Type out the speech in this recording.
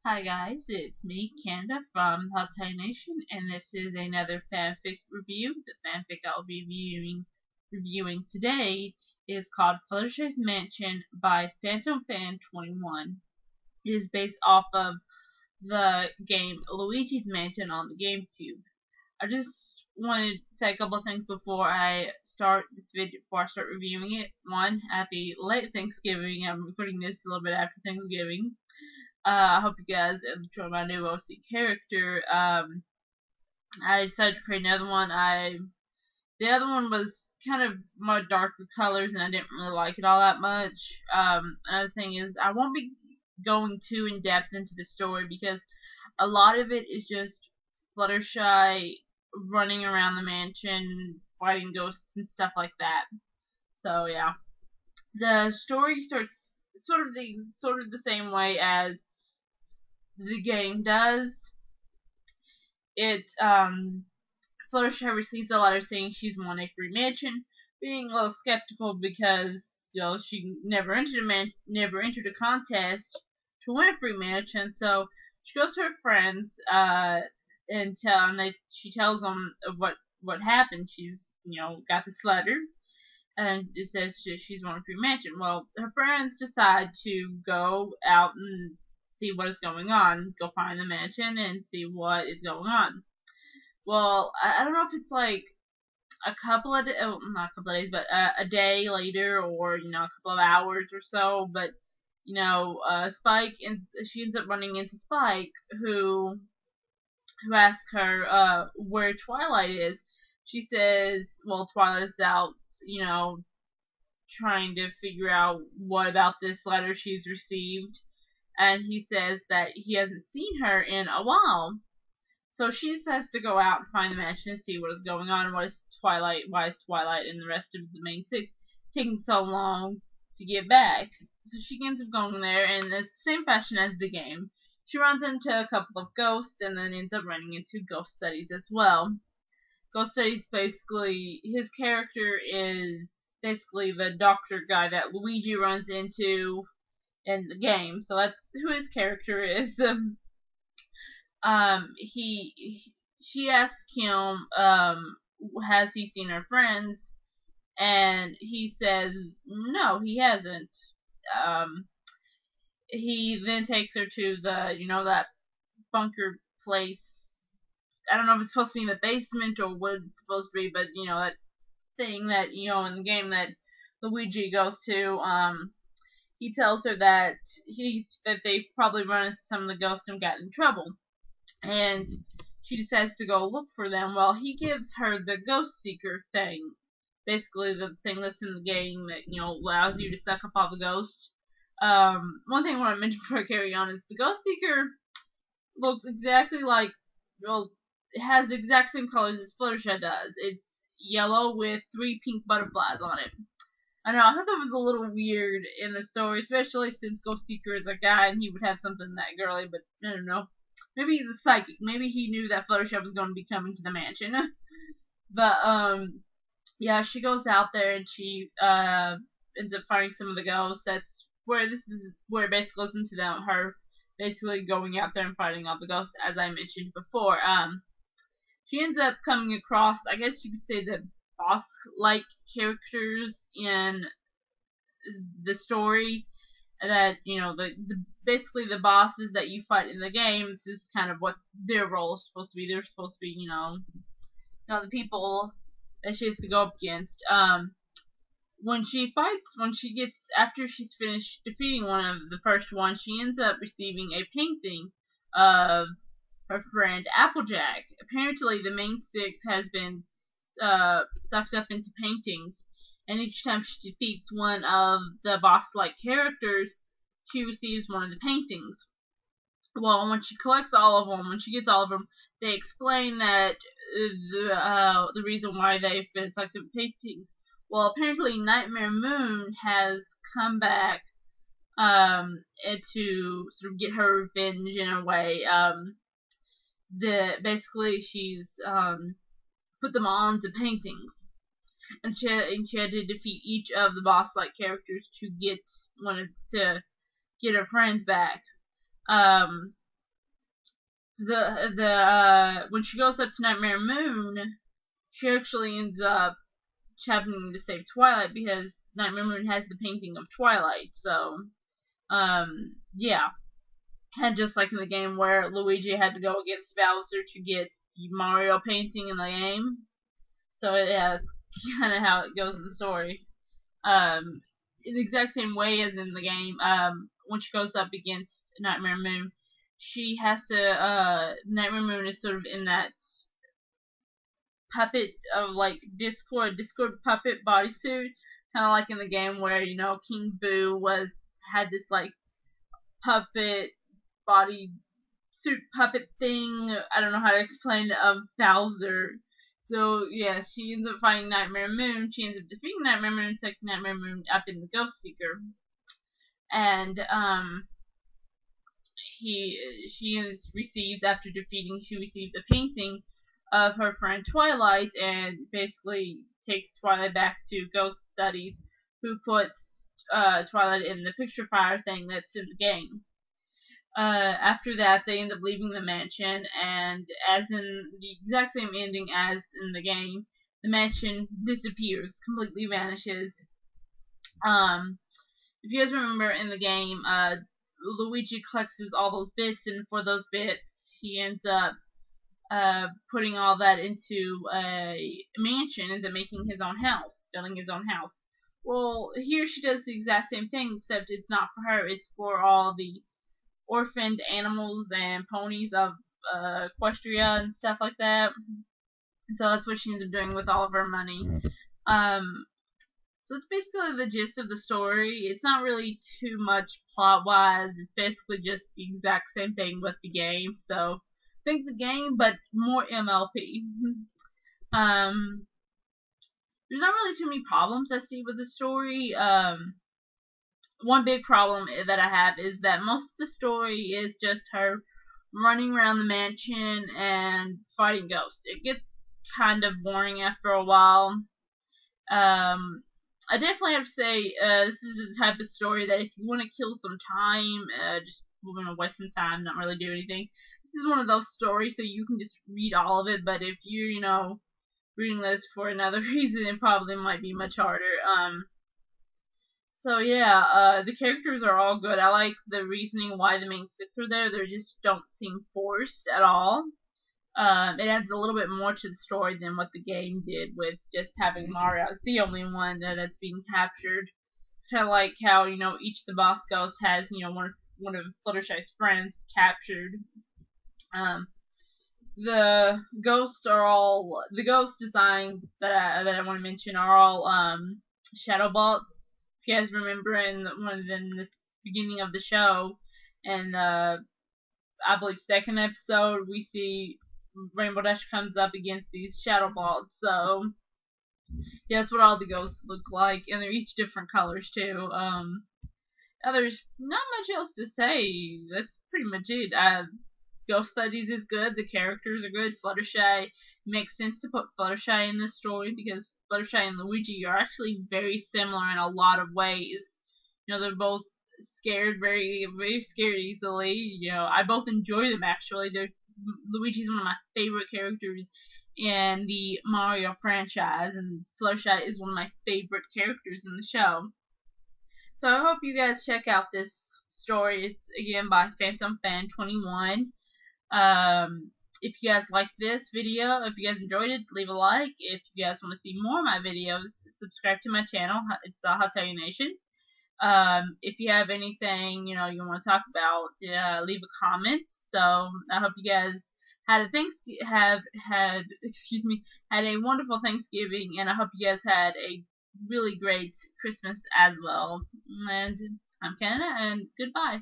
Hi guys, it's me, Canada from Fluttershy Nation, and this is another fanfic review. The fanfic I'll be reviewing today is called Fluttershy's Mansion by Phantom Fan 21. It is based off of the game Luigi's Mansion on the GameCube. I just wanted to say a couple of things before I start this video, before I start reviewing it. One, happy late Thanksgiving. I'm recording this a little bit after Thanksgiving. I hope you guys enjoy my new OC character. I decided to create another one. The other one was kind of more darker colors, and I didn't really like it all that much. Another thing is, I won't be going too in depth into the story because a lot of it is just Fluttershy running around the mansion, fighting ghosts and stuff like that. So yeah, the story starts sort of the same way as the game does. Fluttershy receives a letter saying she's won a free mansion, being a little skeptical because she never entered a contest to win a free mansion. So she goes to her friends and she tells them of what happened. She's got this letter and it says she's won a free mansion. Well, her friends decide to go out and see what is going on. Go find the mansion and see what is going on. Well, I don't know if it's like a couple of not a couple of days, but a day later, or a couple of hours or so. But Spike, and she ends up running into Spike, who asks her where Twilight is. She says, well, Twilight is out, trying to figure out what about this letter she's received. And he says that he hasn't seen her in a while. So she decides to go out and find the mansion and see what is going on. Why is Twilight and the rest of the main six taking so long to get back? So she ends up going there, and it's the same fashion as the game. She runs into a couple of ghosts and then ends up running into Ghost Studies as well. Ghost Studies, basically, his character is basically the doctor guy that Luigi runs into in the game. So that's who his character is. She asks him, has he seen her friends? And he says no, he hasn't. He then takes her to the, that bunker place. I don't know if it's supposed to be in the basement or what it's supposed to be, but that thing that in the game that Luigi goes to. He tells her that they probably run into some of the ghosts and got in trouble, and she decides to go look for them. Well, he gives her the Ghost Seeker thing, basically the thing that's in the game that allows you to suck up all the ghosts. One thing I want to mention before I carry on is the Ghost Seeker looks exactly like, it has the exact same colors as Fluttershy does. It's yellow with 3 pink butterflies on it. I know, I thought that was a little weird in the story, especially since Ghost Seeker is a guy and he would have something that girly, but I don't know. Maybe he's a psychic. Maybe he knew that Fluttershy was going to be coming to the mansion. But, yeah, she goes out there and she, ends up finding some of the ghosts. This is where it basically goes into her basically going out there and fighting all the ghosts, as I mentioned before. She ends up coming across, I guess you could say, the boss-like characters in the story that, basically the bosses that you fight in the game. This is kind of what their role is supposed to be. They're supposed to be, the people that she has to go up against. After she's finished defeating one of the first ones, she ends up receiving a painting of her friend Applejack. Apparently, the main six has been sucked up into paintings, and each time she defeats one of the boss-like characters, she receives one of the paintings. Well, when she collects all of them, when she gets all of them, they explain that the reason why they've been sucked up in paintings. Well, apparently Nightmare Moon has come back to sort of get her revenge in a way. Basically she's put them all into paintings, and she had to defeat each of the boss-like characters to get her friends back. when she goes up to Nightmare Moon, she actually ends up having to save Twilight because Nightmare Moon has the painting of Twilight. So, yeah. And just like in the game where Luigi had to go against Bowser to get the Mario painting in the game. So, yeah, it's kind of how it goes in the story. In the exact same way as in the game, when she goes up against Nightmare Moon, she has to, Nightmare Moon is sort of in that puppet of like Discord puppet bodysuit, kind of like in the game where, you know, King Boo had this like puppet body suit puppet thing. I don't know how to explain it, of Bowser. So yeah, she ends up fighting Nightmare Moon. She ends up defeating Nightmare Moon, taking Nightmare Moon up in the Ghost Seeker, and after defeating, she receives a painting of her friend Twilight, and basically takes Twilight back to Ghost Studies, who puts Twilight in the picture fire thing that's in the game. After that, they end up leaving the mansion, and as in the exact same ending as in the game, the mansion disappears, completely vanishes. If you guys remember in the game, Luigi collects all those bits, and for those bits, he ends up putting all that into a mansion, ends up making his own house, building his own house. Well, here she does the exact same thing, except it's not for her, it's for all the orphaned animals and ponies of Equestria and stuff like that. So that's what she ends up doing with all of her money. So it's basically the gist of the story. It's not really too much plot-wise. It's basically just the exact same thing with the game. So think the game, but more MLP. There's not really too many problems I see with the story. One big problem that I have is that most of the story is just her running around the mansion and fighting ghosts. It gets kind of boring after a while. I definitely have to say, this is the type of story that if you want to kill some time, just want to waste some time, not really do anything, this is one of those stories, so you can just read all of it. But if you're, you know, reading this for another reason, it probably might be much harder. So yeah, the characters are all good. I like the reasoning why the main six are there. They just don't seem forced at all. It adds a little bit more to the story than what the game did with just having Mario as the only one that's being captured. Kind of like how, you know, each of the boss ghosts has, you know, one of Fluttershy's friends captured. The ghost designs that I want to mention are all shadow bolts. If you guys remember in this beginning of the show, and I believe second episode, we see Rainbow Dash comes up against these shadow bolts. So yeah, that's what all the ghosts look like, and they're each different colors too. There's not much else to say. That's pretty much it. Ghost Studies is good. The characters are good. Fluttershy, makes sense to put Fluttershy in this story because Fluttershy and Luigi are actually very similar in a lot of ways. You know, they're both scared, very, very scared easily. You know, I both enjoy them actually. Luigi's one of my favorite characters in the Mario franchise, and Fluttershy is one of my favorite characters in the show. So I hope you guys check out this story. It's again by Phantom Fan 21. If you guys like this video, if you guys enjoyed it, leave a like. If you guys want to see more of my videos, subscribe to my channel. It's How Tell You Nation. If you have anything, you know, you want to talk about, leave a comment. So I hope you guys had a wonderful Thanksgiving, and I hope you guys had a really great Christmas as well. And I'm Kenna, and goodbye.